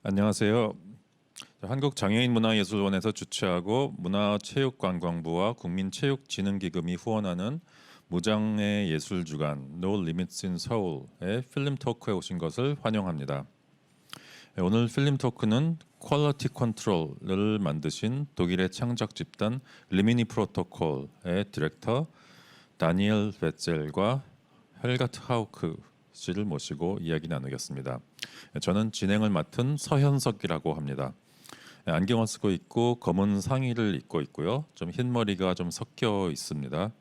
안녕하세요. 한국장애인문화예술원에서 주최하고 문화체육관광부와 국민체육진흥기금이 후원하는 무장애예술주간 No Limits in Seoul의 필름토크에 오신 것을 환영합니다. 오늘 필름토크는 퀄리티 컨트롤을 만드신 독일의 창작 집단 리미니 프로토콜의 디렉터 다니엘 베젤과 헬가트 하우크 씨를 모시고 이야기 나누겠습니다. 저는 진행을 맡은 서현석이라고 합니다. 안경을 쓰고 있고 검은 상의를 입고 있고요. 좀 흰머리가 좀 섞여 있습니다.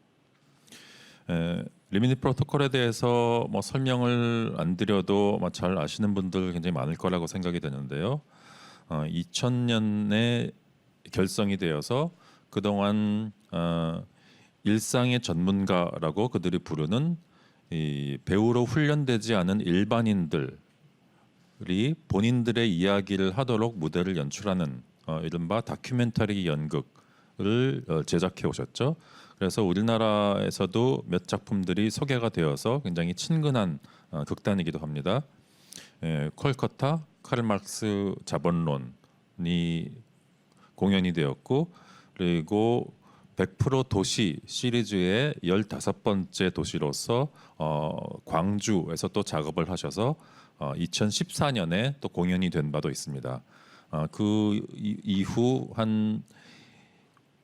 리미니 프로토콜에 대해서 설명을 안 드려도 잘 아시는 분들 굉장히 많을 거라고 생각이 되는데요. 2000년에 결성이 되어서 그동안 일상의 전문가라고 그들이 부르는 이 배우로 훈련되지 않은 일반인들이 본인들의 이야기를 하도록 무대를 연출하는 이른바 다큐멘터리 연극을 제작해 오셨죠. 그래서 우리나라에서도 몇 작품들이 소개가 되어서 굉장히 친근한 극단이기도 합니다. 콜커타 카를 막스 자본론이 공연이 되었고, 그리고 100% 도시 시리즈의 15번째 도시로서 광주에서 또 작업을 하셔서 2014년에 또 공연이 된 바도 있습니다. 그 이후 한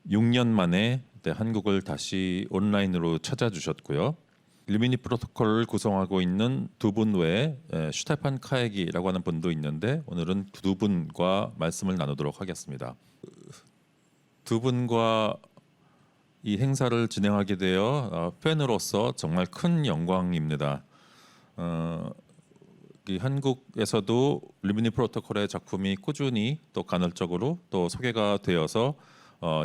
6년 만에 한국을 다시 온라인으로 찾아주셨고요. 리미니 프로토콜을 구성하고 있는 두 분 외에 슈테판 카에기라고 하는 분도 있는데 오늘은 두 분과 말씀을 나누도록 하겠습니다. 두 분과 이 행사를 진행하게 되어 팬으로서 정말 큰 영광입니다. 한국에서도 리미니 프로토콜의 작품이 꾸준히 또 간헐적으로 또 소개가 되어서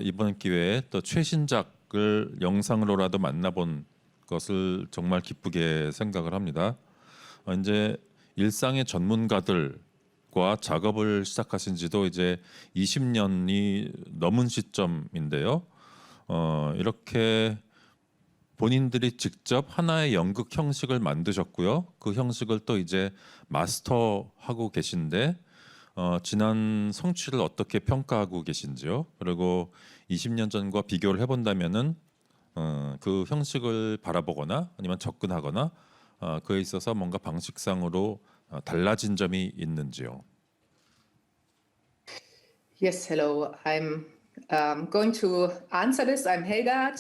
이번 기회에 또 최신작을 영상으로라도 만나본 것을 정말 기쁘게 생각을 합니다. 이제 일상의 전문가들과 작업을 시작하신 지도 이제 20년이 넘은 시점인데요. 이렇게 본인들이 직접 하나의 연극 형식을 만드셨고요. 그 형식을 또 이제 마스터하고 계신데 지난 성취를 어떻게 평가하고 계신지요? 그리고 20년 전과 비교를 해본다면은 그 형식을 바라보거나 아니면 접근하거나 그에 있어서 뭔가 방식상으로 달라진 점이 있는지요? Yes, hello. I'm going to answer this. I'm Helgard.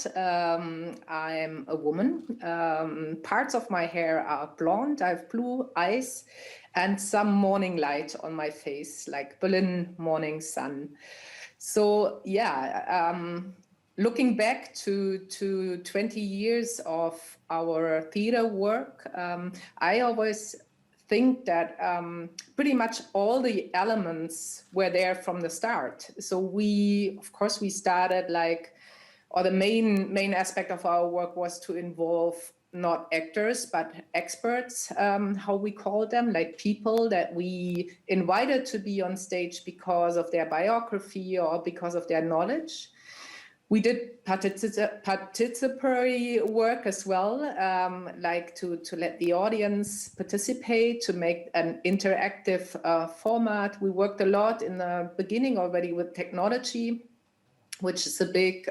I'm a woman. Parts of my hair are blonde. I have blue eyes and some morning light on my face, like Berlin morning sun. So yeah, looking back to 20 years of our theater work, I always think that pretty much all the elements were there from the start. So of course we started the main aspect of our work was to involve not actors, but experts, how we call them, like people that we invited to be on stage because of their biography or because of their knowledge. We did participatory work as well, like to let the audience participate, to make an interactive format. We worked a lot in the beginning already with technology, which is a big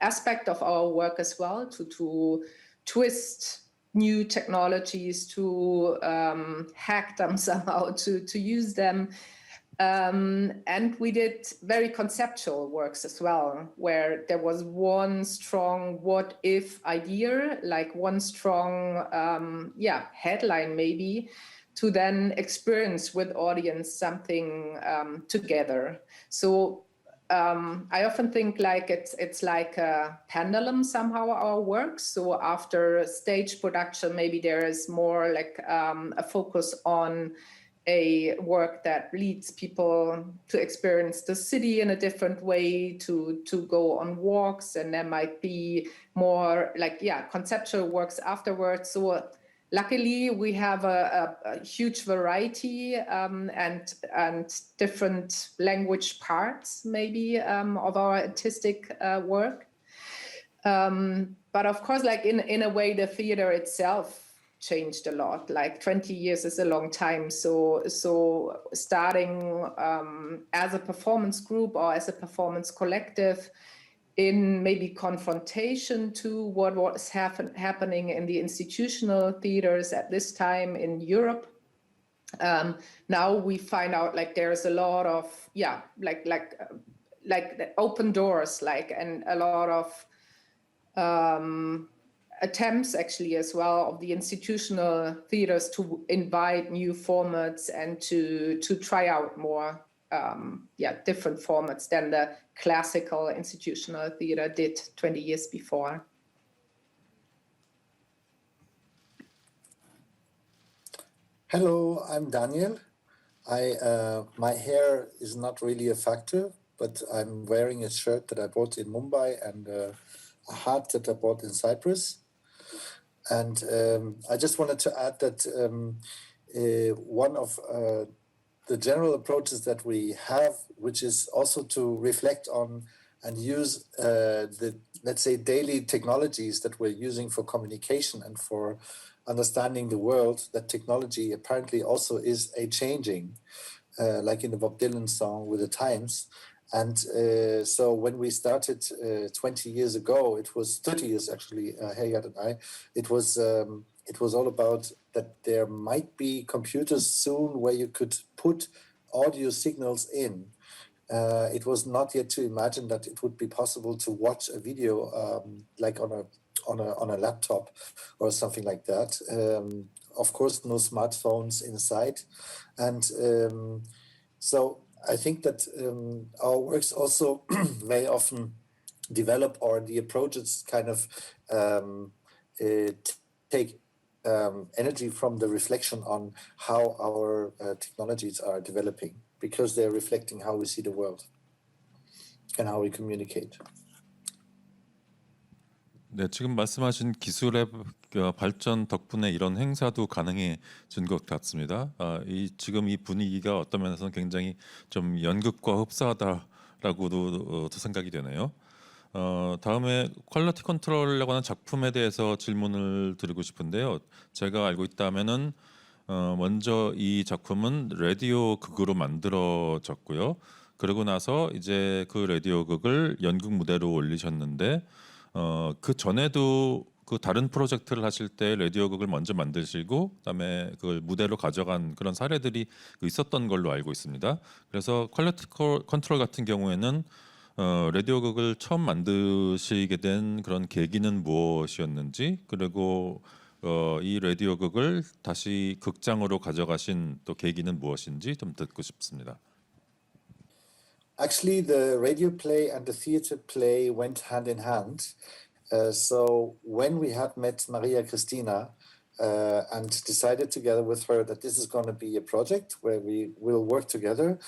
aspect of our work as well, to twist new technologies, to hack them somehow, to use them. And we did very conceptual works as well, where there was one strong what if idea, like one strong headline maybe, to then experience with audience something together. So I often think it's like a pendulum somehow, our work. So after stage production, maybe there is more like a focus on a work that leads people to experience the city in a different way, to go on walks, and there might be more conceptual works afterwards. So luckily we have a huge variety and different language parts maybe of our artistic work. But of course, in a way, the theater itself changed a lot. Like 20 years is a long time. So starting as a performance group or as a performance collective in maybe confrontation to what was happening in the institutional theaters at this time in Europe. Now we find out like there's a lot of like open doors, like, and a lot of attempts actually as well of the institutional theaters to invite new formats and to try out more different formats than the classical institutional theater did 20 years before. Hello, I'm Daniel. My hair is not really a factor, but I'm wearing a shirt that I bought in Mumbai and a hat that I bought in Cyprus. And I just wanted to add that one of the general approaches that we have, which is also to reflect on and use the, let's say, daily technologies that we're using for communication and for understanding the world, that technology apparently also is a changing, like in the Bob Dylan song, with the times. And so when we started 20 years ago, it was 30 years actually, Hayat and I, it was all about that there might be computers soon where you could put audio signals in. It was not yet to imagine that it would be possible to watch a video like on a laptop or something like that. Of course, no smartphones inside. And so I think that our works also very often develop, or the approaches kind of take energy from the reflection on how our technologies are developing, because they're reflecting how we see the world and how we communicate. 네, 지금 말씀하신 기술의 발전 덕분에 이런 행사도 가능해진 것 같습니다. 지금 이 분위기가 어떤 면에서는 굉장히 좀 연극과 흡사하다라고도 생각이 되네요. 다음에 퀄리티 컨트롤이라고 하는 작품에 대해서 질문을 드리고 싶은데요. 제가 알고 있다면은 먼저 이 작품은 라디오 극으로 만들어졌고요. 그러고 나서 이제 그 라디오 극을 연극 무대로 올리셨는데 그 전에도 그 다른 프로젝트를 하실 때 라디오 극을 먼저 만드시고 그다음에 그걸 무대로 가져간 그런 사례들이 있었던 걸로 알고 있습니다. 그래서 퀄리티 컨트롤 같은 경우에는 라디오 극을 처음 만드시게 된 그런 계기는 무엇이었는지, 그리고 이 라디오 극을 다시 극장으로 가져가신 또 계기는 무엇인지 좀 듣고 싶습니다. Actually, the radio play and the theater play went hand in hand. So when we had met Maria Cristina and decided together with her that this is going to be a project where we will work together,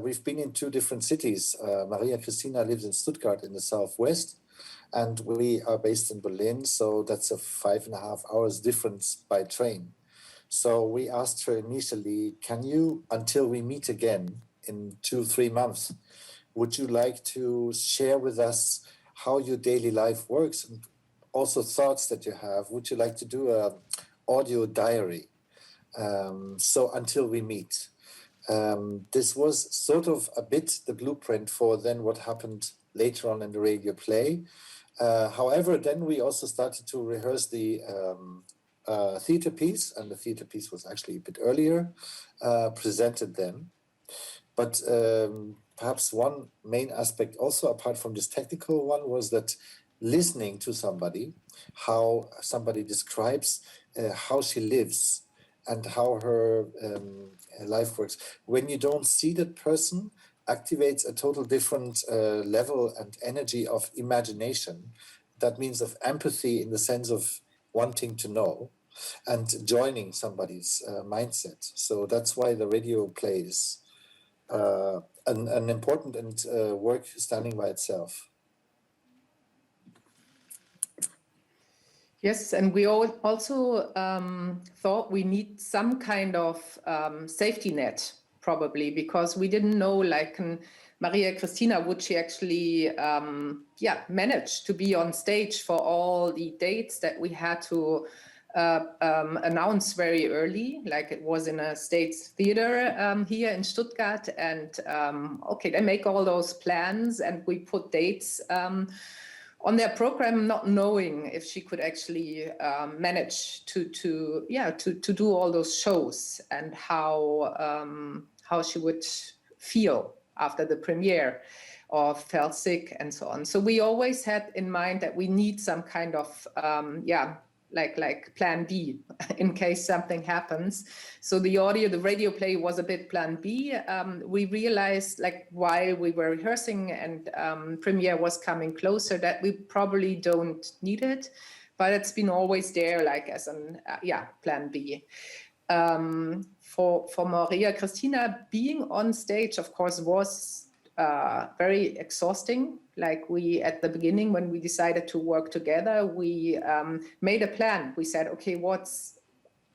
we've been in two different cities. Maria Cristina lives in Stuttgart in the southwest, and we are based in Berlin. So that's a 5.5 hours difference by train. So we asked her initially, can you, until we meet again in 2-3 months, would you like to share with us how your daily life works and also thoughts that you have? Would you like to do an audio diary? So until we meet. This was sort of a bit the blueprint for then what happened later on in the radio play. However, then we also started to rehearse the theater piece, and the theater piece was actually a bit earlier, presented then. But perhaps one main aspect also, apart from this technical one, was that listening to somebody, how somebody describes how she lives and how her life works. When you don't see that person, activates a total different level and energy of imagination. That means of empathy in the sense of wanting to know and joining somebody's mindset. So that's why the radio plays an important and work standing by itself. Yes, and we also thought we need some kind of safety net, probably, because we didn't know, like, Maria Cristina, would she actually manage to be on stage for all the dates that we had to announced very early, like it was in a state theater here in Stuttgart, and okay, they make all those plans, and we put dates on their program, not knowing if she could actually manage to do all those shows, and how she would feel after the premiere, or felt sick and so on. So we always had in mind that we need some kind of like plan B in case something happens. So the radio play was a bit plan B. We realized, like, while we were rehearsing and premiere was coming closer, that we probably don't need it, but it's been always there, like as an plan B. For Maria Christina, being on stage, of course, was very exhausting. Like, we, at the beginning, when we decided to work together, we made a plan. We said, okay, what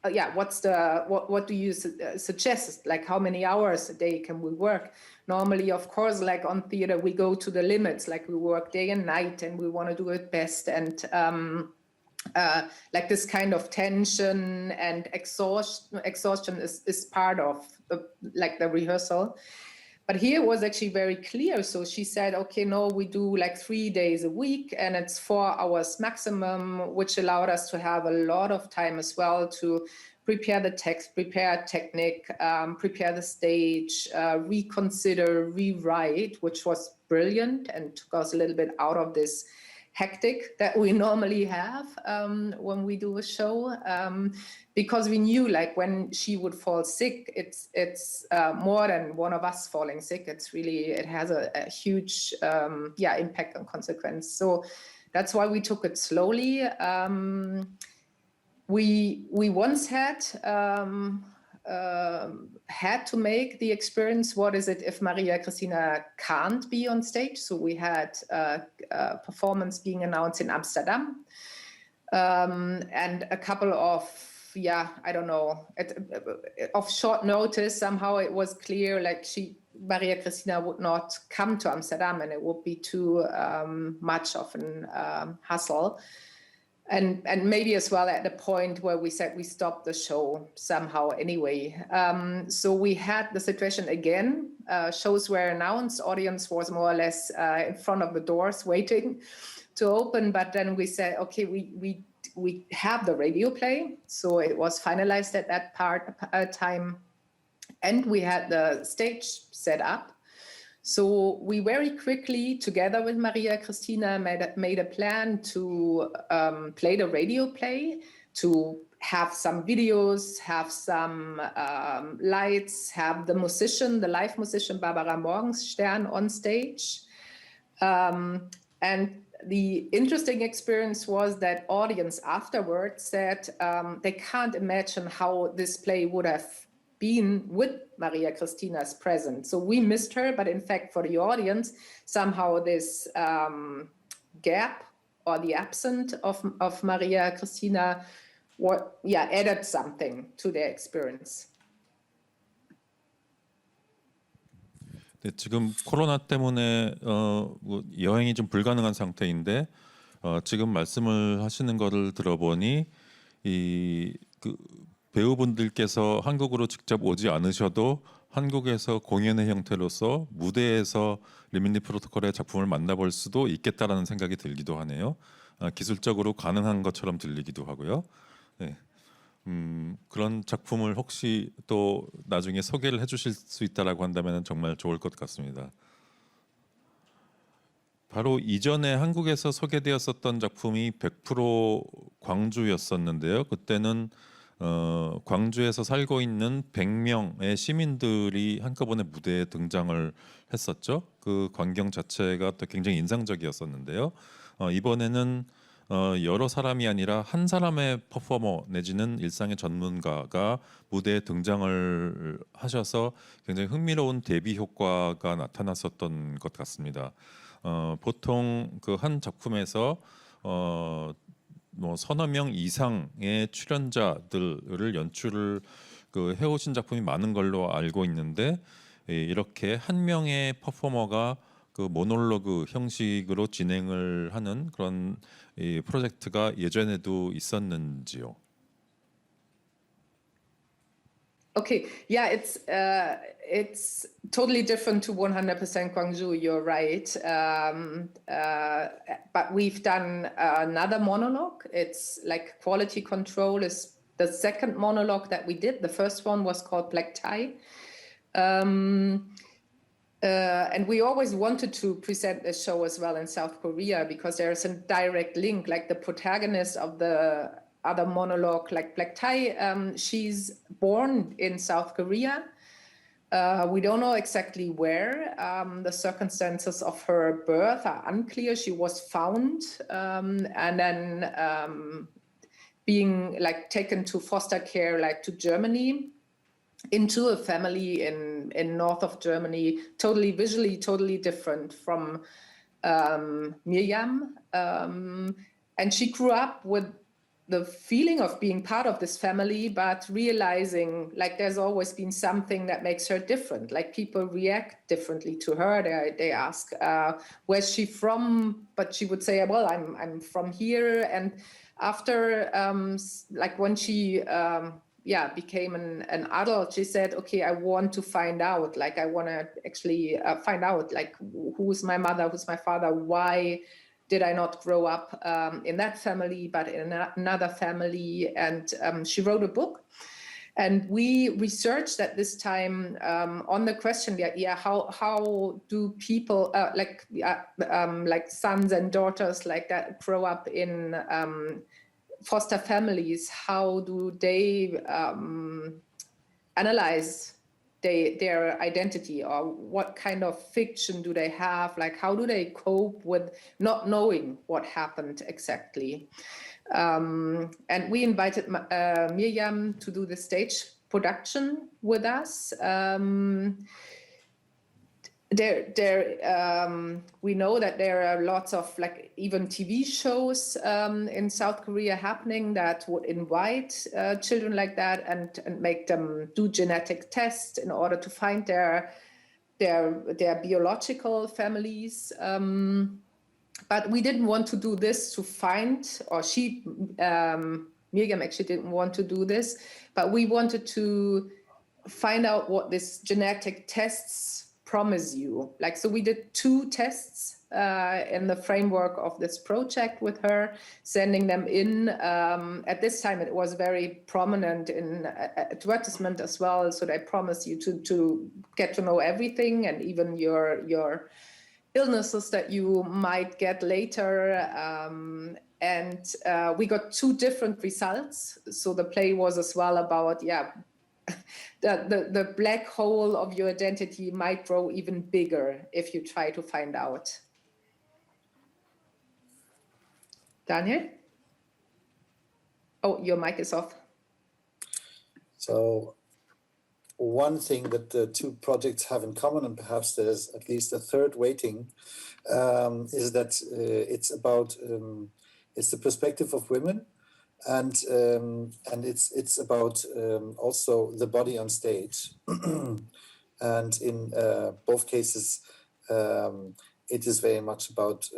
do you suggest? Like, how many hours a day can we work? Normally, of course, like on theater, we go to the limits. Like, we work day and night, and we want to do it best. And like this kind of tension and exhaustion is part of like the rehearsal. But here it was actually very clear. So she said, okay, no, we do like 3 days a week, and it's 4 hours maximum, which allowed us to have a lot of time as well to prepare the text, prepare technique, prepare the stage, reconsider, rewrite, which was brilliant and took us a little bit out of this hectic that we normally have when we do a show, because we knew, like, when she would fall sick, it's more than one of us falling sick. It's really, it has a huge impact and consequence. So that's why we took it slowly. We once had to make the experience, what is it if Maria Christina can't be on stage? So we had a performance being announced in Amsterdam, and a couple of, of short notice, somehow it was clear, like, Maria Christina would not come to Amsterdam, and it would be too much of an hassle. And maybe as well at the point where we said we stopped the show somehow anyway. So we had the situation again. Shows were announced, audience was more or less in front of the doors waiting to open. But then we said, okay, we have the radio play. So it was finalized at that time. And we had the stage set up. So we very quickly, together with Maria Christina, made a plan to play the radio play, to have some videos, have some lights, have the live musician Barbara Morgenstern on stage. And the interesting experience was that audience afterwards said they can't imagine how this play would have been with Maria Christina's presence. So we missed her, but in fact, for the audience, somehow this gap or the absence of Maria Christina added something to their experience. 네, 지금 코로나 때문에 여행이 좀 불가능한 상태인데 지금 말씀을 하시는 거를 들어보니 배우분들께서 한국으로 직접 오지 않으셔도 한국에서 공연의 형태로서 무대에서 리미니 프로토콜의 작품을 만나볼 수도 있겠다라는 생각이 들기도 하네요. 기술적으로 가능한 것처럼 들리기도 하고요. 네. 그런 작품을 혹시 또 나중에 소개를 해주실 수 있다라고 한다면 정말 좋을 것 같습니다. 바로 이전에 한국에서 소개되었었던 작품이 100% 광주였었는데요. 그때는 광주에서 살고 있는 100명의 시민들이 한꺼번에 무대에 등장을 했었죠. 그 광경 자체가 또 굉장히 인상적이었었는데요. 이번에는 여러 사람이 아니라 한 사람의 퍼포머 내지는 일상의 전문가가 무대에 등장을 하셔서 굉장히 흥미로운 대비 효과가 나타났었던 것 같습니다. 보통 그 한 작품에서 서너 명 이상의 출연자들을 연출을 해오신 작품이 많은 걸로 알고 있는데 이렇게 한 명의 퍼포머가 그 모놀로그 형식으로 진행을 하는 그런 프로젝트가 예전에도 있었는지요? Okay, yeah, it's totally different to 100% Gwangju. You're right, but we've done another monologue. It's like quality control is the second monologue that we did. The first one was called Black Tie. And we always wanted to present this show as well in South Korea because there's a direct link, like the protagonist of the other monologue, like Black Tie, she's born in South Korea. We don't know exactly where. The circumstances of her birth are unclear. She was found and then being like taken to foster care, like to Germany, into a family in north of Germany, visually totally different from Miriam. And she grew up with the feeling of being part of this family, but realizing like there's always been something that makes her different. Like people react differently to her. They ask, where's she from? But she would say, well, I'm from here. And after, like when she became an adult, she said, okay, I want to find out. Like I want to actually find out, like who's my mother, who's my father, why did I not grow up in that family, but in another family? And she wrote a book. And we researched at this time on the question, how do people like sons and daughters like that grow up in foster families? How do they analyze their identity, or what kind of fiction do they have? Like, how do they cope with not knowing what happened exactly? And we invited Miriam to do the stage production with us. We know that there are lots of like even TV shows in South Korea happening that would invite children like that and make them do genetic tests in order to find their biological families. But we didn't want to do this to find, or Miriam actually didn't want to do this, but we wanted to find out what these genetic tests promise you. Like, so we did 2 tests in the framework of this project with her, sending them in. At this time, it was very prominent in advertisement as well. So they promise you to get to know everything, and even your illnesses that you might get later. And we got 2 different results. So the play was as well about, the black hole of your identity might grow even bigger if you try to find out. Daniel? Oh, your mic is off. So one thing that the 2 projects have in common, and perhaps there's at least a third waiting, is that it's about it's the perspective of women, and it's about also the body on stage. And in both cases, it is very much about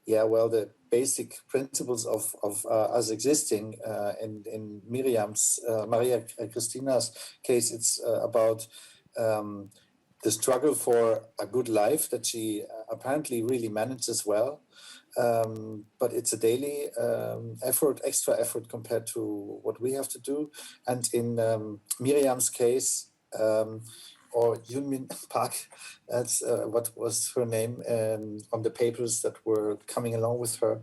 the basic principles of us existing. In Miriam's, Maria Christina's case, it's about the struggle for a good life that she apparently really manages well. But it's a daily extra effort compared to what we have to do. And in Miriam's case, or Yunmin Park, that's what was her name on the papers that were coming along with her.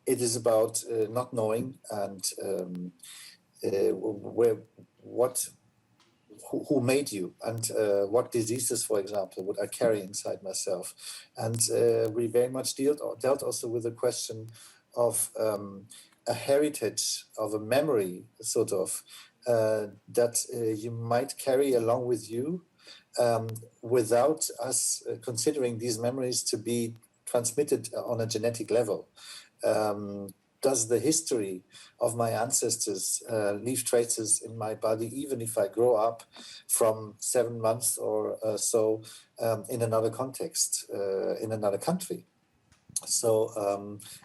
It is about not knowing and who made you, and what diseases, for example, would I carry inside myself. And we very much dealt also with the question of a heritage, of a memory, sort of, that you might carry along with you without us considering these memories to be transmitted on a genetic level. Does the history of my ancestors leave traces in my body, even if I grow up from 7 months or so in another context, in another country? So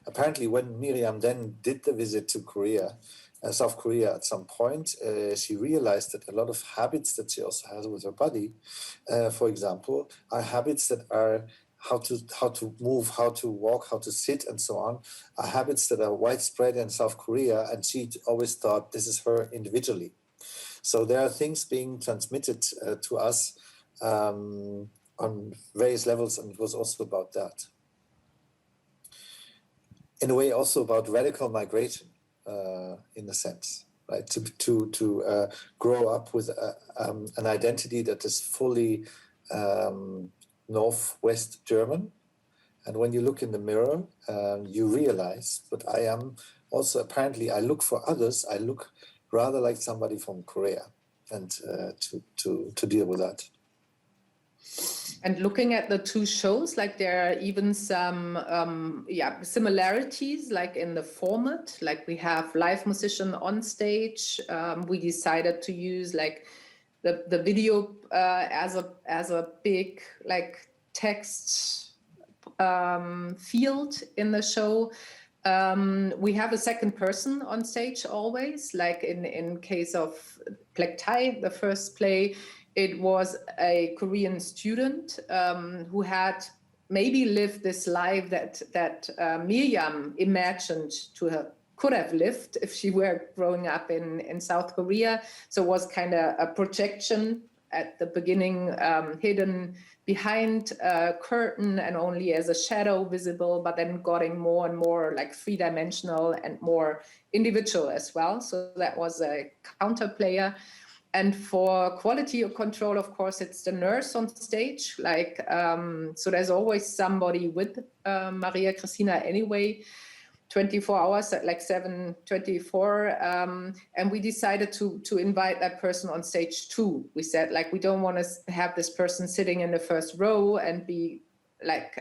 apparently when Miriam then did the visit to Korea, South Korea at some point. She realized that a lot of habits that she also has with her body, for example, are habits that are how to move, how to walk, how to sit, and so on, are habits that are widespread in South Korea, and she always thought this is her individually. So there are things being transmitted to us on various levels, and it was also about that. In a way, also about radical migration, in a sense, right? To grow up with an identity that is fully Northwest German, and when you look in the mirror, you realize, but I am also apparently I look for others. I look rather like somebody from Korea, and to deal with that. And looking at the two shows, like there are even some similarities, like in the format. Like we have live musician on stage. We decided to use like the video as a big like text field in the show. We have a second person on stage always, like in case of Black Tie, the first play. It was a Korean student who had maybe lived this life that Miriam imagined could have lived if she were growing up in South Korea. So it was kind of a projection at the beginning, hidden behind a curtain and only as a shadow visible, but then getting more and more like three-dimensional and more individual as well. So that was a counter player. And for quality control, of course, it's the nurse on stage. Like, so there's always somebody with Maria Christina anyway, 24 hours, like 7/24. And we decided to invite that person on stage too. We said, like, we don't want to have this person sitting in the first row and be like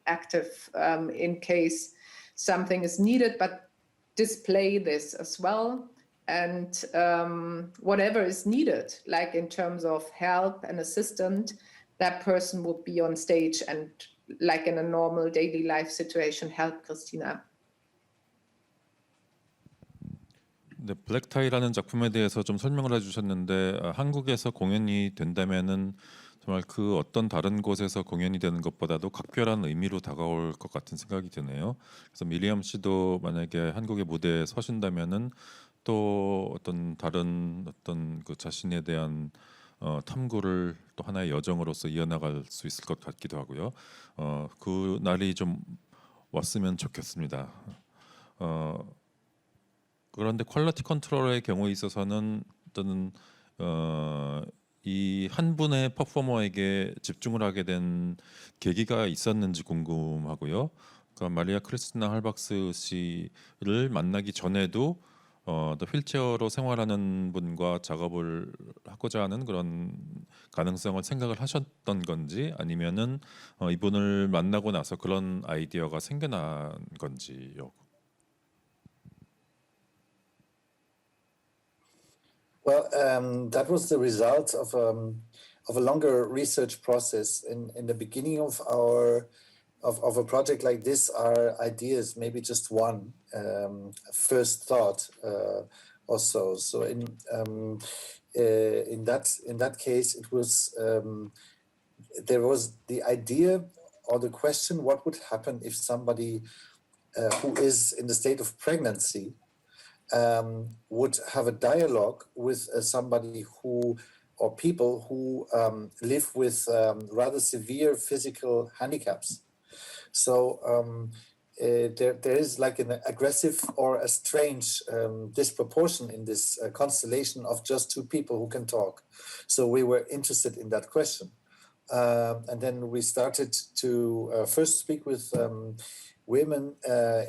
active in case something is needed, but display this as well. And whatever is needed, like in terms of help and assistance, that person would be on stage and like in a normal daily life situation, help Christina. 네, 블랙타이라는 작품에 대해서 좀 설명을 해주셨는데 한국에서 공연이 된다면은 정말 그 어떤 다른 곳에서 공연이 되는 것보다도 각별한 의미로 다가올 것 같은 생각이 드네요. 그래서 미리엄 씨도 만약에 한국의 무대에 서신다면은 또 어떤 다른 어떤 그 자신에 대한 탐구를 또 하나의 여정으로서 이어나갈 수 있을 것 같기도 하고요. 그 날이 좀 왔으면 좋겠습니다. 그런데 퀄리티 컨트롤의 경우에 있어서는 저는 이 한 분의 퍼포머에게 집중을 하게 된 계기가 있었는지 궁금하고요. 그러니까 마리아 크리스티나 할박스 씨를 만나기 전에도 또 휠체어로 생활하는 분과 작업을 하고자 하는 그런 가능성을 생각을 하셨던 건지 아니면은 이분을 만나고 나서 그런 아이디어가 생겨난 건지요. Well, that was the result of a longer research process. In the beginning of a project like this, our ideas maybe just one first thought also. So in that case, it was there was the idea or the question: what would happen if somebody who is in the state of pregnancy would have a dialogue with somebody who, or people who live with rather severe physical handicaps. So there is like an aggressive or a strange disproportion in this constellation of just two people who can talk. So we were interested in that question. And then we started to first speak with women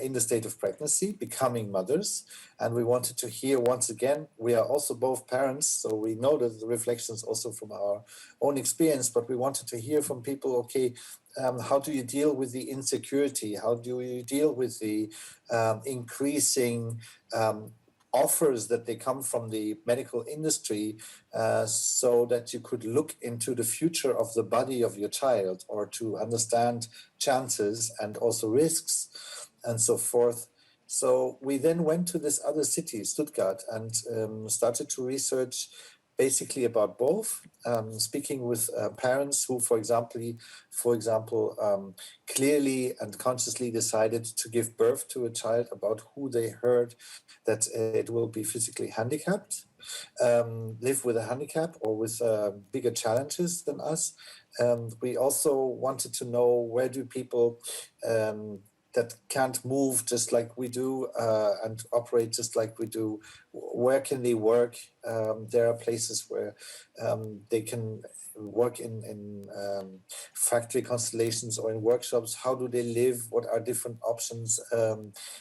in the state of pregnancy, becoming mothers. And we wanted to hear, once again, we are also both parents, so we know that the reflections also from our own experience, but we wanted to hear from people, okay, how do you deal with the insecurity? How do you deal with the increasing offers that they come from the medical industry so that you could look into the future of the body of your child or to understand chances and also risks and so forth. So we then went to this other city, Stuttgart, and started to research basically about both, speaking with parents who, for example, clearly and consciously decided to give birth to a child about who they heard that it will be physically handicapped, live with a handicap or with bigger challenges than us. We also wanted to know, where do people that can't move just like we do and operate just like we do, where can they work? There are places where they can work in factory constellations or in workshops. How do they live? What are different options?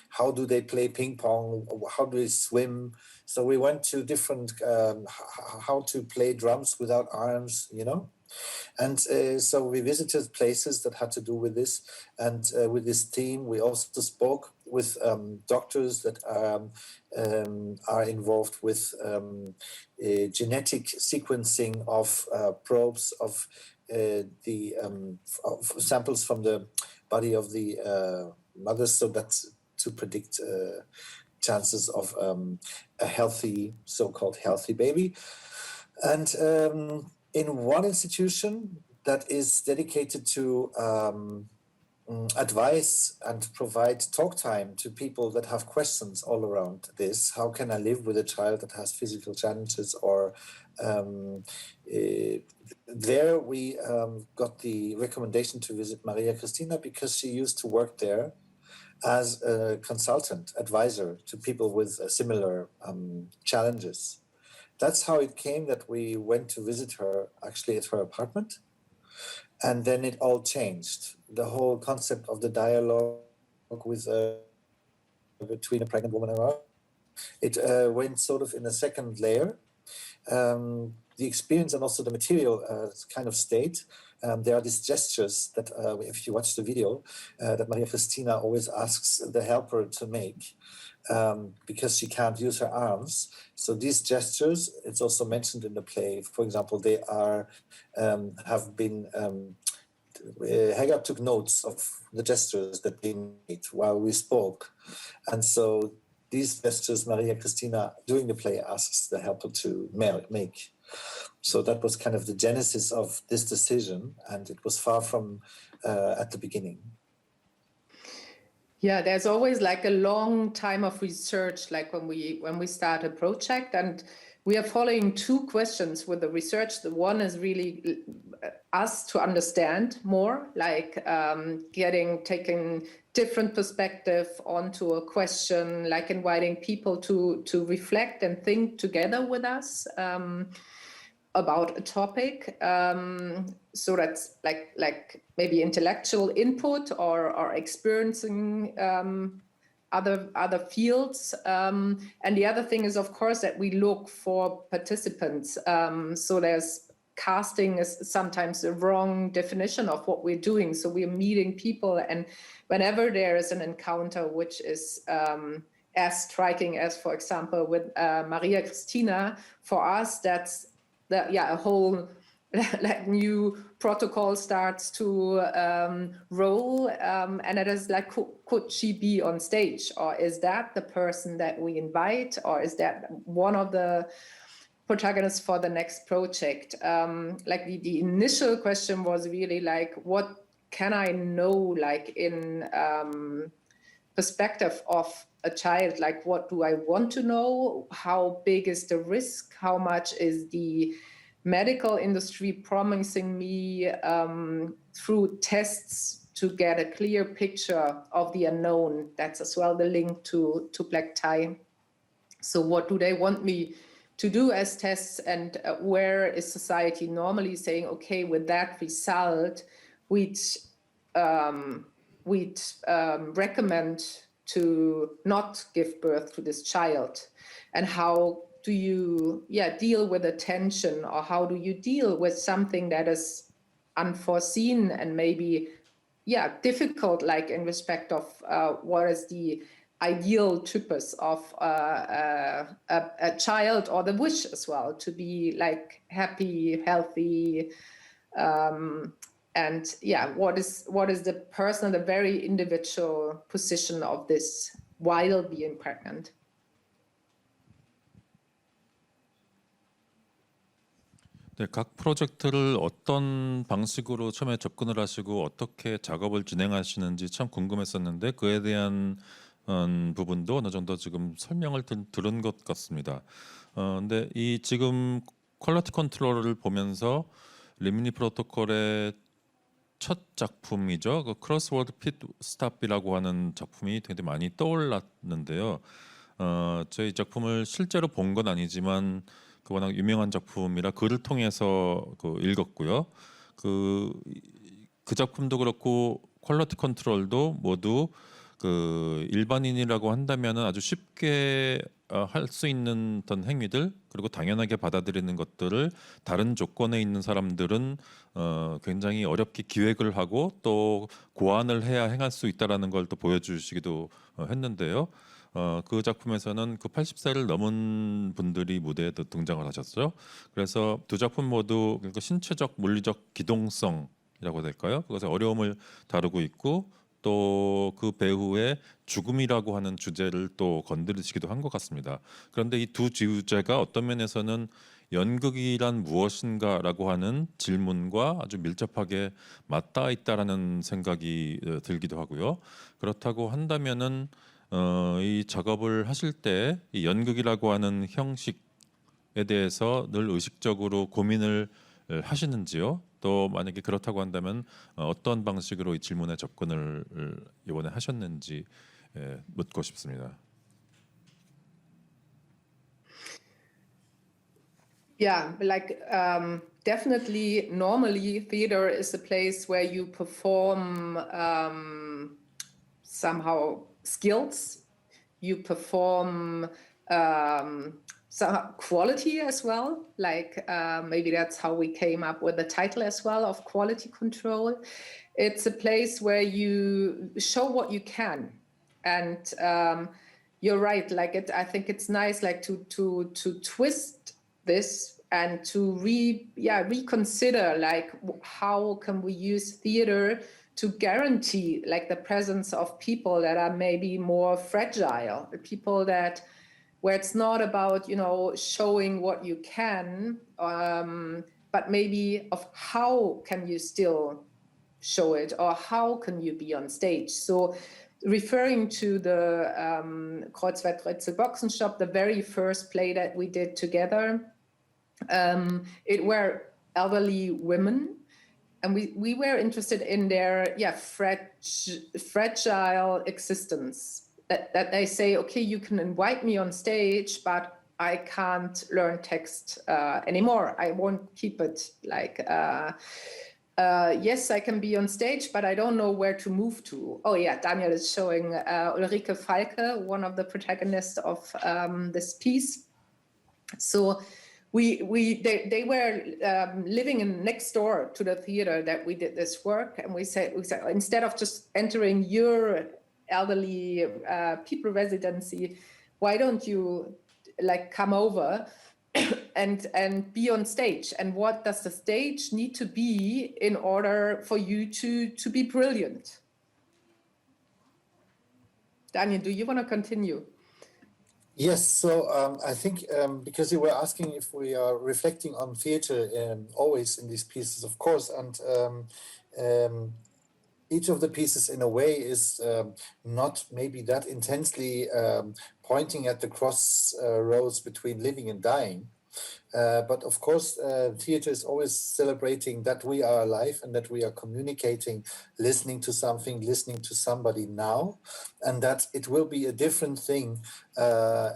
How do they play ping pong? How do they swim? So we went to different, how to play drums without arms, you know? And so we visited places that had to do with this. And with this team, we also spoke with doctors that are involved with genetic sequencing of probes of samples from the body of the mothers, so that's to predict chances of a healthy, so-called healthy baby. And in one institution that is dedicated to advice and provide talk time to people that have questions all around this. How can I live with a child that has physical challenges? Or there we got the recommendation to visit Maria Christina because she used to work there as a consultant, advisor to people with similar challenges. That's how it came that we went to visit her actually at her apartment. And then it all changed. The whole concept of the dialogue with between a pregnant woman and her, it went sort of in a second layer. The experience and also the material kind of stayed. There are these gestures that, if you watch the video, that Maria Christina always asks the helper to make. Because she can't use her arms. So these gestures, it's also mentioned in the play. For example, they are have been Hagar took notes of the gestures that they made while we spoke, and so these gestures Maria Christina during the play asks the helper to make. So that was kind of the genesis of this decision, and it was far from at the beginning. Yeah, there's always like a long time of research, like when we start a project, and we are following two questions with the research. The one is really us to understand more, like taking different perspective onto a question, like inviting people to reflect and think together with us about a topic. So that's like maybe intellectual input or experiencing other fields. And the other thing is, of course, that we look for participants. So there's casting is sometimes the wrong definition of what we're doing. So we're meeting people, and whenever there is an encounter which is as striking as, for example, with Maria Christina, for us, that's a whole like new protocol starts to roll, and it is like, could she be on stage, or is that the person that we invite, or is that one of the protagonists for the next project? Like the initial question was really like, what can I know, like in perspective of a child, like what do I want to know? How big is the risk? How much is the medical industry promising me through tests to get a clear picture of the unknown? That's as well the link to black tie. So what do they want me to do as tests, and where is society normally saying, okay, with that result, we'd recommend to not give birth to this child? And how do you deal with the tension, or how do you deal with something that is unforeseen and maybe difficult, like in respect of what is the ideal typus of a child, or the wish as well to be like happy, healthy, and what is the personal, the very individual position of this while being pregnant. 네, 각 프로젝트를 어떤 방식으로 처음에 접근을 하시고 어떻게 작업을 진행하시는지 참 궁금했었는데 그에 대한 부분도 어느 정도 지금 설명을 들은 것 같습니다. 근데 이 지금 퀄리티 컨트롤을 보면서 리미니 프로토콜의 첫 작품이죠. 그 크로스워드 핏 스탑이라고 하는 작품이 되게 많이 떠올랐는데요. 저희 작품을 실제로 본 건 아니지만 그 워낙 유명한 작품이라 글을 통해서 읽었고요. 그 작품도 그렇고 퀄리티 컨트롤도 모두 그 일반인이라고 한다면은 아주 쉽게 할 수 있는 어떤 행위들 그리고 당연하게 받아들이는 것들을 다른 조건에 있는 사람들은 굉장히 어렵게 기획을 하고 또 고안을 해야 행할 수 있다라는 걸 또 보여주시기도 했는데요. 그 작품에서는 그 80세를 넘은 분들이 무대에 등장을 하셨어요. 그래서 두 작품 모두 그러니까 신체적 물리적 기동성이라고 될까요? 그것의 어려움을 다루고 있고 또 그 배우의 죽음이라고 하는 주제를 또 건드리시기도 한 것 같습니다. 그런데 이 두 주제가 어떤 면에서는 연극이란 무엇인가라고 하는 질문과 아주 밀접하게 맞닿아 있다라는 생각이 들기도 하고요. 그렇다고 한다면은 이 작업을 하실 때 이 연극이라고 하는 형식에 대해서 늘 의식적으로 고민을 하시는지요? 또 만약에 그렇다고 한다면 어떤 방식으로 이 질문에 접근을 이번에 하셨는지 묻고 싶습니다. Yeah, like definitely normally theater is a place where you perform somehow skills, you perform some quality as well, like maybe that's how we came up with the title as well of quality control. It's a place where you show what you can, and you're right, like I think it's nice like to twist this and to reconsider like how can we use theater to guarantee like the presence of people that are maybe more fragile, people that where it's not about, you know, showing what you can, but maybe of how can you still show it or how can you be on stage. So referring to the Kreuzworträtsel Boxenstopp, the very first play that we did together, it were elderly women, and we were interested in their fragile existence. That they say, okay, you can invite me on stage, but I can't learn text anymore. I won't keep it. Like, yes, I can be on stage, but I don't know where to move to. Oh yeah, Daniel is showing Ulrike Falke, one of the protagonists of this piece. So they were living next door to the theater that we did this work, and we said instead of just entering your elderly people residency, why don't you like come over and be on stage? And what does the stage need to be in order for you to be brilliant? Daniel, do you want to continue? Yes, so I think because you were asking if we are reflecting on theater always in these pieces, of course, and each of the pieces in a way is not maybe that intensely pointing at the crossroads between living and dying. But of course, theater is always celebrating that we are alive and that we are communicating, listening to something, listening to somebody now, and that it will be a different thing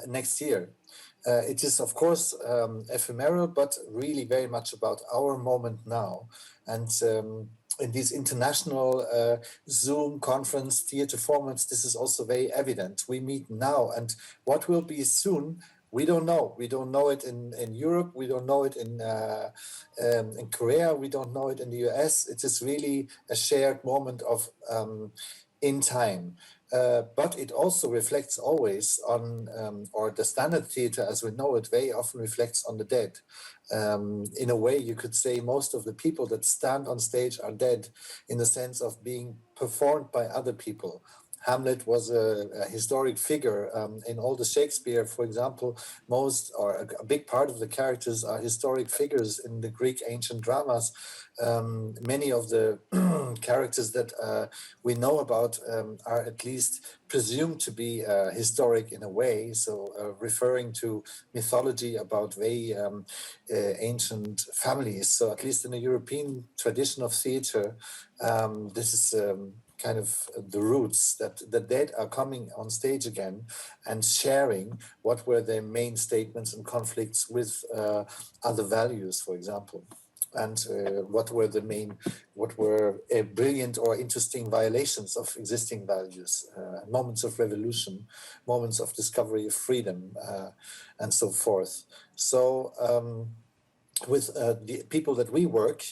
next year. It is, of course, ephemeral, but really very much about our moment now. And in these international Zoom conference theater formats, this is also very evident. We meet now, and what will be soon, we don't know. We don't know it in Europe. We don't know it in Korea. We don't know it in the US. It is really a shared moment of in time. But it also reflects always on, or the standard theater as we know it very often reflects on the dead. In a way, you could say most of the people that stand on stage are dead in the sense of being performed by other people. Hamlet was a historic figure. In all the Shakespeare, for example, most or a big part of the characters are historic figures in the Greek ancient dramas. Many of the characters that we know about are at least presumed to be historic in a way, so referring to mythology about very ancient families. So at least in the European tradition of theater, this is kind of the roots that the dead are coming on stage again and sharing what were their main statements and conflicts with other values, for example. And what were brilliant or interesting violations of existing values, moments of revolution, moments of discovery of freedom, and so forth. So with the people that we work,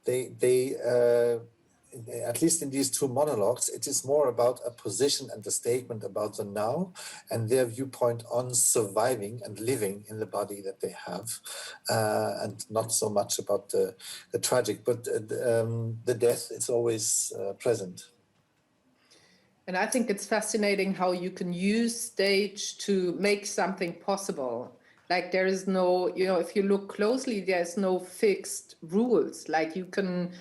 they at least in these two monologues, it is more about a position and a statement about the now and their viewpoint on surviving and living in the body that they have, and not so much about the tragic, but the death is always present. And I think it's fascinating how you can use stage to make something possible. Like there is no, if you look closely, there's no fixed rules. Like you can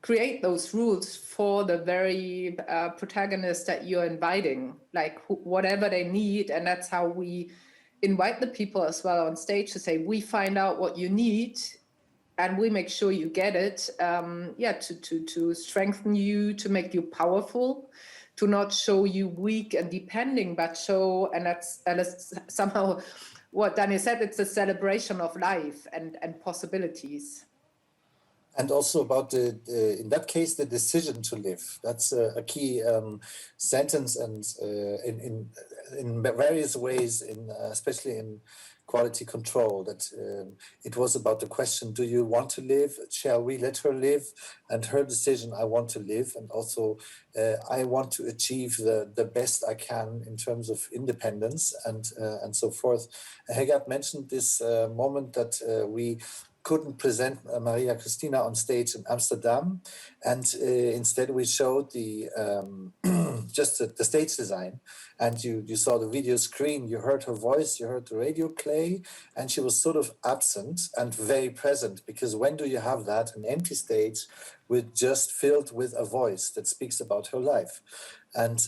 create those rules for the very protagonist that you're inviting, like whatever they need. And that's how we invite the people as well on stage to say, we find out what you need and we make sure you get it, to strengthen you, to make you powerful, to not show you weak and depending, but show, and that's somehow what Daniel said, it's a celebration of life and possibilities. And also about in that case, the decision to live. That's a key sentence, and in various ways, especially in quality control, that it was about the question: do you want to live? Shall we let her live? And her decision: I want to live, and also I want to achieve the best I can in terms of independence and so forth. Hegard mentioned this moment that we couldn't present Maria Christina on stage in Amsterdam, and instead we showed the just the stage design, and you saw the video screen, you heard her voice, you heard the radio play, and she was sort of absent and very present, because when do you have that, an empty stage with just filled with a voice that speaks about her life? And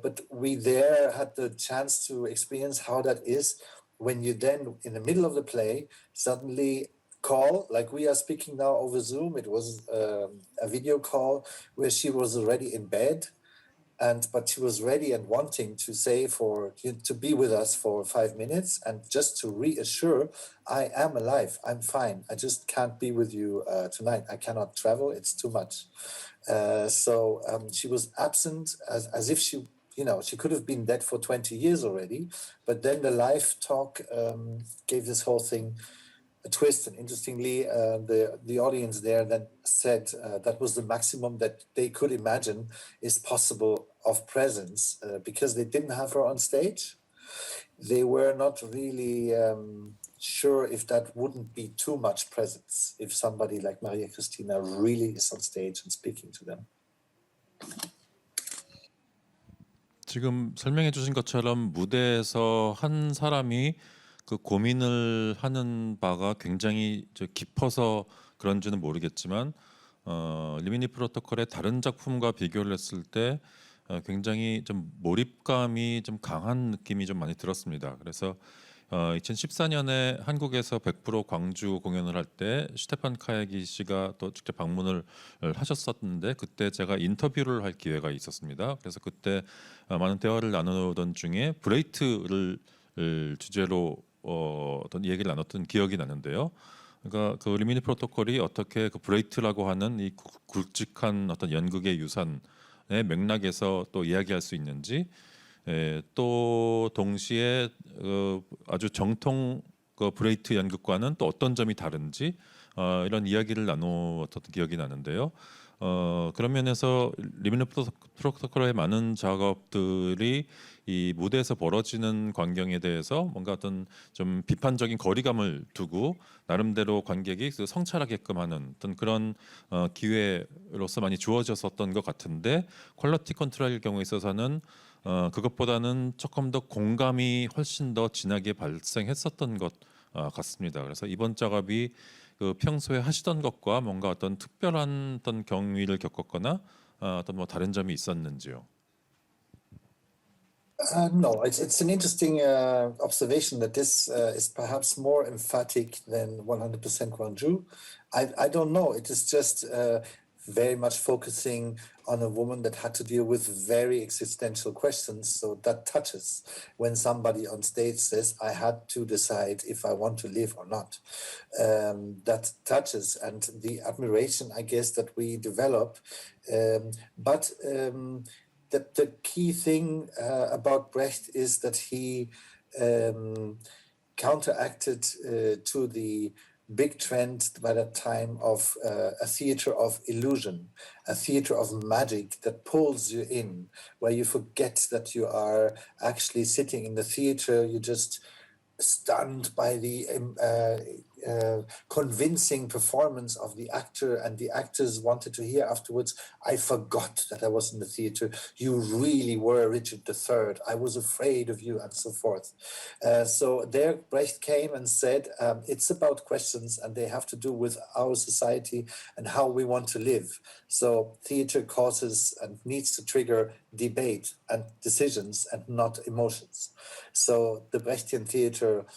but we there had the chance to experience how that is when you then, in the middle of the play, suddenly call, like we are speaking now over Zoom. It was a video call where she was already in bed, but she was ready and wanting to say to be with us for 5 minutes, and just to reassure, I am alive, I'm fine, I just can't be with you tonight, I cannot travel, it's too much. So she was absent as if she could have been dead for 20 years already, but then the live talk gave this whole thing a twist. And interestingly, the audience there then said that was the maximum that they could imagine is possible of presence, because they didn't have her on stage. They were not really sure if that wouldn't be too much presence if somebody like Maria Christina really is on stage and speaking to them. 지금 설명해 주신 것처럼 무대에서 한 사람이 그 고민을 하는 바가 굉장히 깊어서 그런지는 모르겠지만 리미니 프로토콜의 다른 작품과 비교를 했을 때 굉장히 좀 몰입감이 좀 강한 느낌이 좀 많이 들었습니다. 그래서 2014년에 한국에서 100% 광주 공연을 할 때 슈테판 카야기 씨가 또 직접 방문을 하셨었는데, 그때 제가 인터뷰를 할 기회가 있었습니다. 그래서 그때 많은 대화를 나누던 중에 브레이트를 주제로 어떤 얘기를 나눴던 기억이 나는데요. 그러니까 그 리미니 프로토콜이 어떻게 그 브레이트라고 하는 이 굵직한 어떤 연극의 유산의 맥락에서 또 이야기할 수 있는지, 또 동시에 아주 정통 그 브레이트 연극과는 또 어떤 점이 다른지 이런 이야기를 나누었던 기억이 나는데요. 그런 면에서 리미너 프로토콜의 많은 작업들이 이 무대에서 벌어지는 광경에 대해서 뭔가 어떤 좀 비판적인 거리감을 두고 나름대로 관객이 성찰하게끔 하는 어떤 그런 기회로서 많이 주어졌었던 것 같은데, 퀄리티 컨트롤의 경우에 있어서는 그것보다는 조금 더 공감이 훨씬 더 진하게 발생했었던 것 같습니다. 그래서 이번 작업이 그 평소에 하시던 것과 뭔가 어떤 특별한 어떤 경위를 겪었거나 어떤 뭐 다른 점이 있었는지요? No, it's an interesting observation that this is perhaps more emphatic than 100% Gwangju. I don't know. It is just very much focusing on a woman that had to deal with very existential questions. So that touches when somebody on stage says, I had to decide if I want to live or not. That touches, and the admiration, I guess, that we develop. But the key thing about Brecht is that he counteracted to the big trend by that time of a theater of illusion, a theater of magic that pulls you in, where you forget that you are actually sitting in the theater. You just stunned by the convincing performance of the actor, and the actors wanted to hear afterwards, I forgot that I was in the theater. You really were Richard III. I was afraid of you, and so forth. So there Brecht came and said, it's about questions, and they have to do with our society and how we want to live. So theater causes and needs to trigger debate and decisions and not emotions. So the Brechtian theater,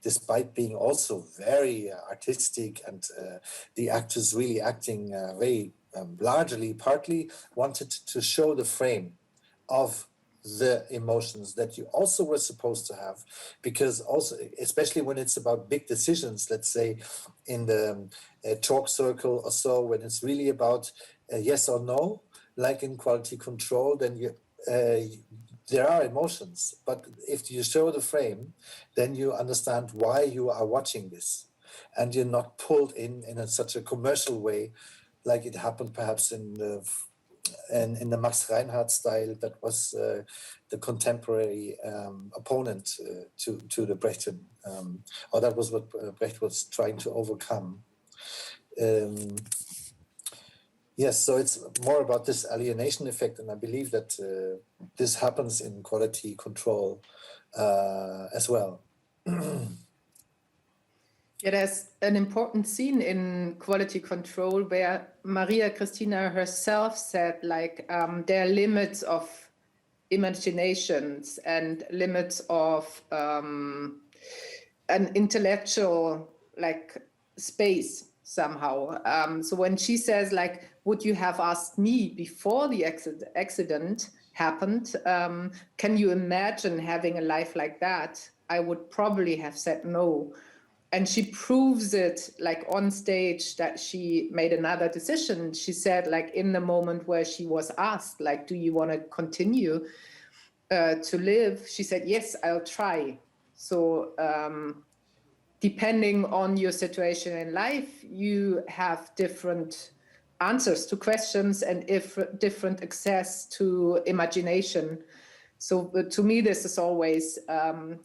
despite being also very artistic and the actors really acting very largely, partly wanted to show the frame of the emotions that you also were supposed to have, because also, especially when it's about big decisions, let's say in the talk circle or so, when it's really about yes or no, like in quality control, then you there are emotions, but if you show the frame, then you understand why you are watching this, and you're not pulled in such a commercial way, like it happened perhaps in the Max Reinhardt style that was the contemporary opponent to the Brechtian, or that was what Brecht was trying to overcome. Yes, so it's more about this alienation effect, and I believe that this happens in quality control as well. Yeah, there's an important scene in Quality Control where Maria Christina herself said, like, there are limits of imaginations and limits of an intellectual, like, space somehow. So when she says, like, would you have asked me before the accident happened, can you imagine having a life like that? I would probably have said no. And she proves it, like, on stage, that she made another decision. She said, like, in the moment where she was asked, like, do you want to continue to live? She said, yes, I'll try. So depending on your situation in life, you have different answers to questions and different access to imagination. So to me, this is always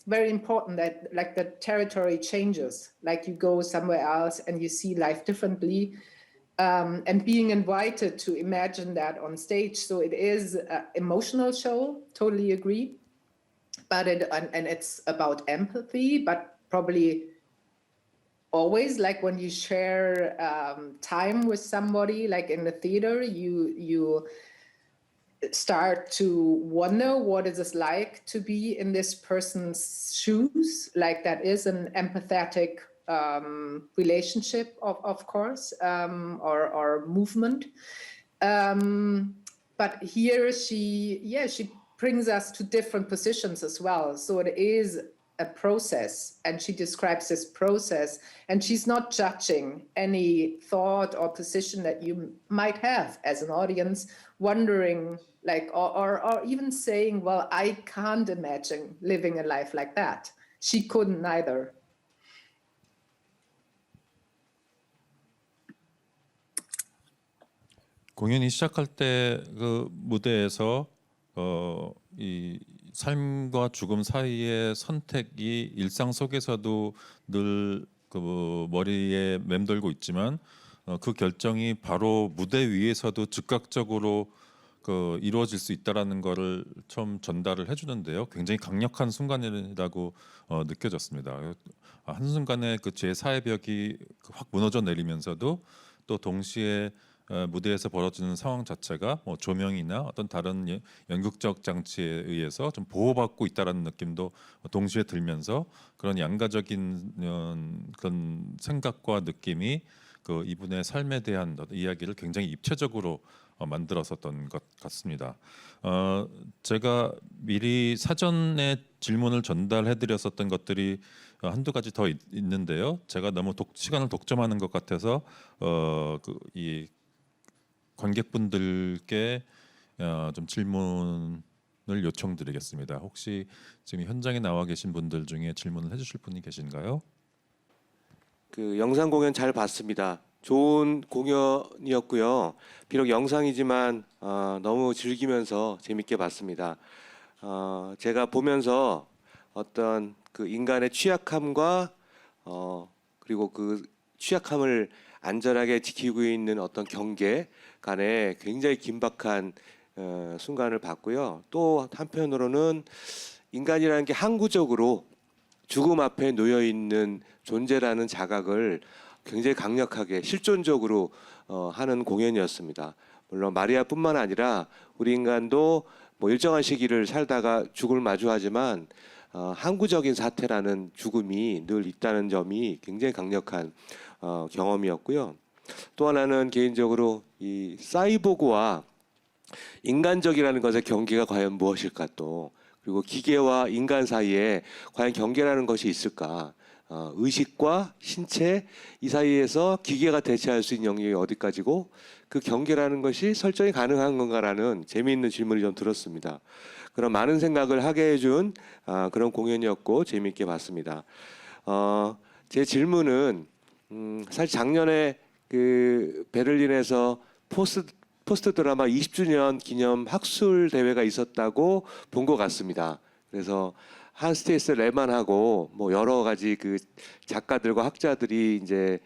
very important, that, like, the territory changes, like you go somewhere else and you see life differently, and being invited to imagine that on stage. So it is an emotional show, totally agree. But it's about empathy, but probably always, like, when you share time with somebody, like in the theater, you start to wonder what is it like to be in this person's shoes. Like, that is an empathetic relationship, of course, or movement. But here she brings us to different positions as well. So it is a process, and she describes this process, and she's not judging any thought or position that you might have as an audience, wondering, like, or even saying, well, I can't imagine living a life like that. She couldn't either. 공연이 시작할 때 그 무대에서 이 삶과 죽음 사이의 선택이 일상 속에서도 늘 그 머리에 맴돌고 있지만 그 결정이 바로 무대 위에서도 즉각적으로 그 이루어질 수 있다라는 거를 처음 전달을 해주는데요. 굉장히 강력한 순간이라고 느껴졌습니다. 한순간에 그 제 사의 벽이 확 무너져 내리면서도 또 동시에 무대에서 벌어지는 상황 자체가 뭐 조명이나 어떤 다른 연극적 장치에 의해서 좀 보호받고 있다라는 느낌도 동시에 들면서 그런 양가적인 그런 생각과 느낌이 그 이분의 삶에 대한 이야기를 굉장히 입체적으로 만들었었던 것 같습니다. 제가 미리 사전에 질문을 전달해드렸었던 것들이 한두 가지 더 있는데요. 제가 너무 시간을 독점하는 것 같아서 이 관객분들께 좀 질문을 요청드리겠습니다. 혹시 지금 현장에 나와 계신 분들 중에 질문을 해주실 분이 계신가요? 그 영상 공연 잘 봤습니다. 좋은 공연이었고요. 비록 영상이지만 너무 즐기면서 재밌게 봤습니다. 제가 보면서 어떤 그 인간의 취약함과 그리고 그 취약함을 안전하게 지키고 있는 어떤 경계 간에 굉장히 긴박한 순간을 봤고요. 또 한편으로는 인간이라는 게 항구적으로 죽음 앞에 놓여 있는 존재라는 자각을 굉장히 강력하게 실존적으로 하는 공연이었습니다. 물론 마리아뿐만 아니라 우리 인간도 뭐 일정한 시기를 살다가 죽음을 마주하지만 항구적인 사태라는 죽음이 늘 있다는 점이 굉장히 강력한 경험이었고요. 또 하나는 개인적으로 이 사이보그와 인간적이라는 것의 경계가 과연 무엇일까, 또 그리고 기계와 인간 사이에 과연 경계라는 것이 있을까? 의식과 신체 이 사이에서 기계가 대체할 수 있는 영역이 어디까지고 그 경계라는 것이 설정이 가능한 건가라는 재미있는 질문을 좀 들었습니다. 그런 많은 생각을 하게 해준 그런 공연이었고 재미있게 봤습니다. 제 질문은 사실 작년에 그 베를린에서 포스트 드라마 20주년 기념 학술 대회가 있었다고 본 것 같습니다. 그래서 한스테이스 레만하고 뭐 여러 가지 그 작가들과 학자들이 이제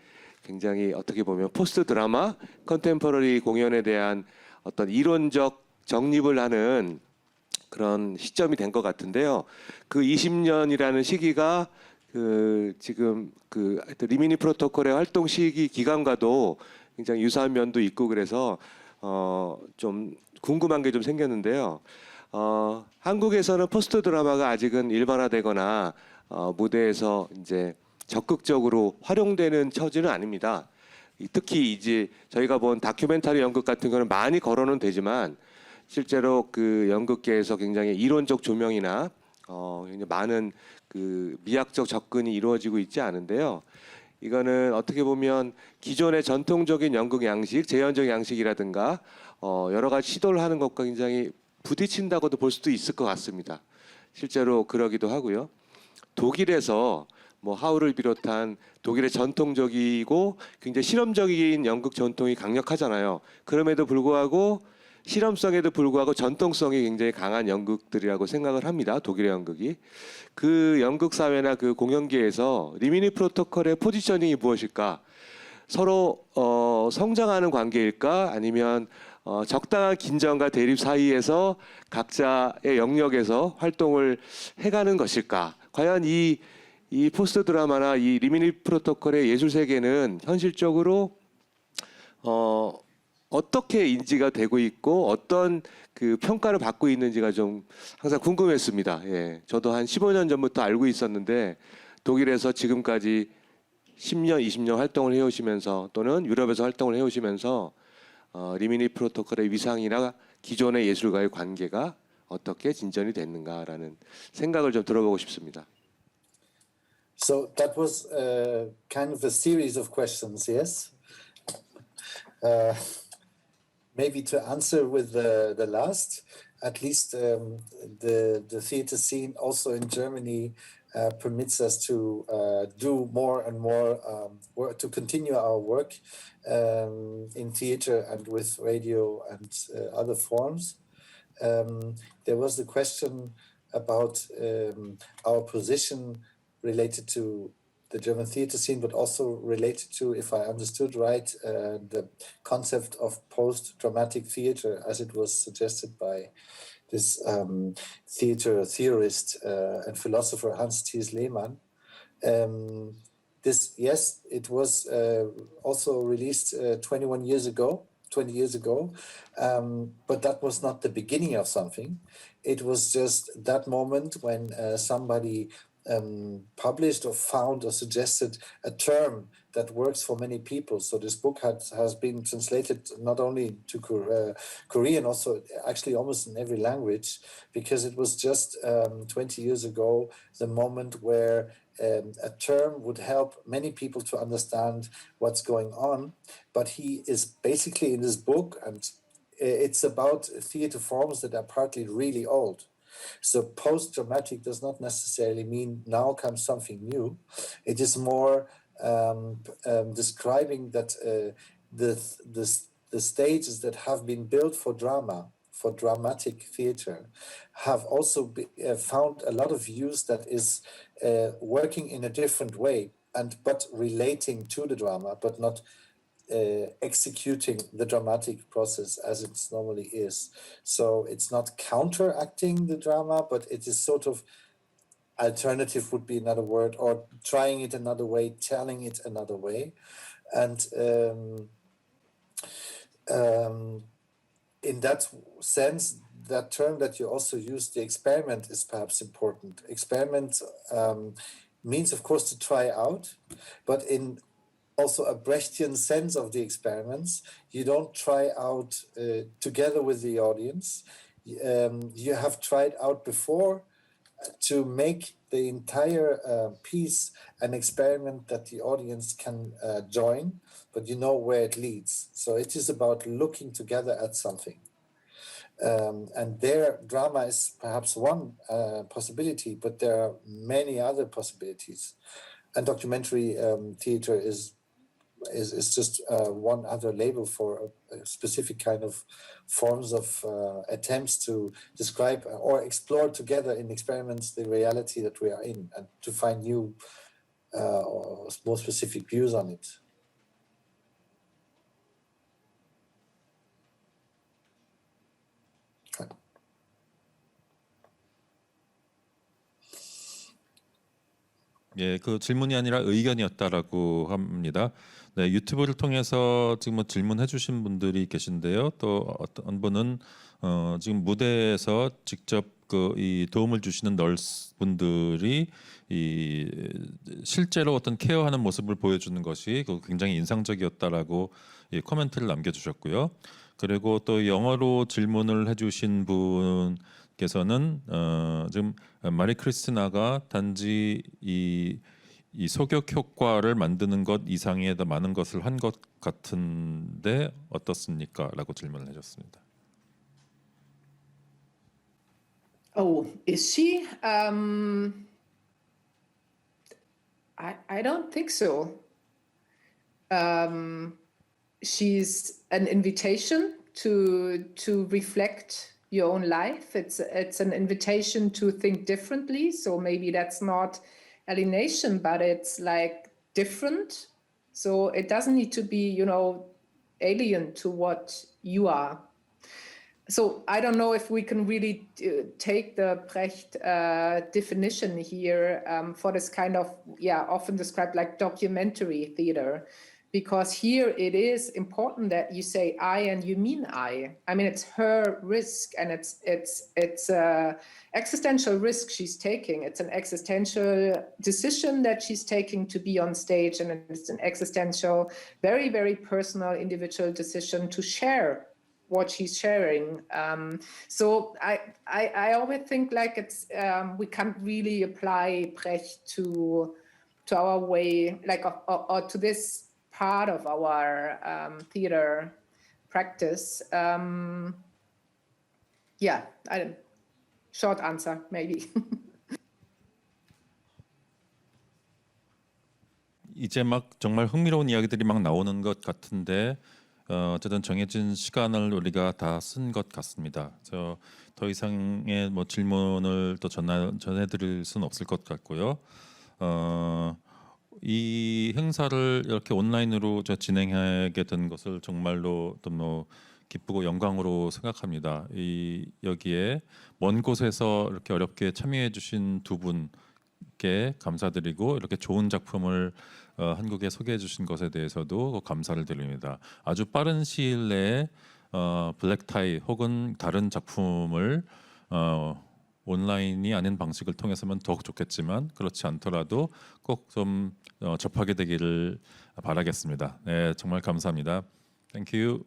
굉장히 어떻게 보면 포스트 드라마 컨템포러리 공연에 대한 어떤 이론적 정립을 하는 그런 시점이 된 것 같은데요. 그 20년이라는 시기가 그 지금 그 리미니 프로토콜의 활동 시기 기간과도 굉장히 유사한 면도 있고 그래서 좀 궁금한 게 좀 생겼는데요. 한국에서는 포스트 드라마가 아직은 일반화되거나 무대에서 이제 적극적으로 활용되는 처지는 아닙니다. 특히 이제 저희가 본 다큐멘터리 연극 같은 거는 많이 거론은 되지만 실제로 그 연극계에서 굉장히 이론적 조명이나 굉장히 많은 그 미학적 접근이 이루어지고 있지 않은데요. 이거는 어떻게 보면 기존의 전통적인 연극 양식, 재현적 양식이라든가 여러 가지 시도를 하는 것과 굉장히 부딪힌다고도 볼 수도 있을 것 같습니다. 실제로 그러기도 하고요. 독일에서 뭐 하울을 비롯한 독일의 전통적이고 굉장히 실험적인 연극 전통이 강력하잖아요. 그럼에도 불구하고 실험성에도 불구하고 전통성이 굉장히 강한 연극들이라고 생각을 합니다. 독일의 연극이. 그 연극 사회나 그 공연계에서 리미니 프로토콜의 포지셔닝이 무엇일까? 서로 성장하는 관계일까? 아니면 적당한 긴장과 대립 사이에서 각자의 영역에서 활동을 해가는 것일까? 과연 이 포스트 드라마나 이 리미니 프로토콜의 예술 세계는 현실적으로 어떻게 인지가 되고 있고 어떤 그 평가를 받고 있는지가 좀 항상 궁금했습니다. 예, 저도 한 15년 전부터 알고 있었는데 독일에서 지금까지 10년, 20년 활동을 해오시면서 또는 유럽에서 활동을 해오시면서 리미니 프로토콜의 위상이나 기존의 예술과의 관계가 어떻게 진전이 됐는가라는 생각을 좀 들어보고 싶습니다. So that was kind of a series of questions, yes? Maybe to answer with the last, at least the theater scene also in Germany permits us to do more and more work, to continue our work in theater and with radio and other forms. There was the question about our position related to the German theater scene, but also related to, if I understood right, the concept of post-dramatic theater as it was suggested by this theater theorist and philosopher Hans Thies Lehmann. Yes, it was also released 20 years ago, but that was not the beginning of something. It was just that moment when somebody published or found or suggested a term that works for many people. So this book has been translated not only to Korean, also actually almost in every language, because it was just 20 years ago, the moment where a term would help many people to understand what's going on. But he is basically in this book, and it's about theater forms that are partly really old. So post-dramatic does not necessarily mean now comes something new. It is more describing that the stages that have been built for drama, for dramatic theater, have also found a lot of use that is working in a different way, but relating to the drama, but not executing the dramatic process as it normally is. So it's not counteracting the drama, but it is sort of alternative would be another word, or trying it another way, telling it another way. And in that sense, that term that you also used, the experiment, is perhaps important. Experiment means, of course, to try out, but in also a Brechtian sense of the experiments, you don't try out together with the audience. You have tried out before to make the entire piece an experiment that the audience can join, but you know where it leads. So it is about looking together at something. And there, drama is perhaps one possibility, but there are many other possibilities. And documentary theater is just one other label for a specific kind of forms of attempts to describe or explore together in experiments the reality that we are in, and to find new or more specific views on it. 예, 그 질문이 아니라 의견이었다라고 합니다. 네, 유튜브를 통해서 지금 뭐 질문해주신 분들이 계신데요. 또 어떤 분은 지금 무대에서 직접 이 도움을 주시는 널스 분들이 실제로 어떤 케어하는 모습을 보여주는 것이 굉장히 인상적이었다라고 코멘트를 남겨주셨고요. 그리고 또 영어로 질문을 해주신 분께서는 지금 마리 크리스티나가 단지 이 소격 효과를 만드는 것 이상의 더 많은 것을 한 것 같은데 어떻습니까?라고 질문을 해줬습니다. Oh, is she? I don't think so. She's an invitation to reflect your own life. It's an invitation to think differently. So maybe that's not alienation, but it's like different. So it doesn't need to be, alien to what you are. So I don't know if we can really take the Brecht definition here for this kind of, often described like documentary theater, because here it is important that you say I and you mean I. I mean, it's her risk, and it's existential risk she's taking. It's an existential decision that she's taking to be on stage, and it's an existential, very, very personal, individual decision to share what she's sharing. So I always think like it's we can't really apply Brecht to our way, like or to this part of our theater practice. Short answer maybe. 이제 막 정말 흥미로운 이야기들이 막 나오는 것 같은데 어쨌든 정해진 시간을 우리가 다 쓴 것 같습니다. 더 이상의 뭐 질문을 또 전해드릴 수는 없을 것 같고요. 이 행사를 이렇게 온라인으로 진행하게 된 것을 정말로 또 뭐 기쁘고 영광으로 생각합니다. 여기에 먼 곳에서 이렇게 어렵게 참여해주신 두 분께 감사드리고 이렇게 좋은 작품을 한국에 소개해주신 것에 대해서도 감사를 드립니다. 아주 빠른 시일 내에 블랙타이 혹은 다른 작품을 온라인이 아닌 방식을 통해서면 더욱 좋겠지만 그렇지 않더라도 꼭 좀 접하게 되기를 바라겠습니다. 네, 정말 감사합니다. Thank you.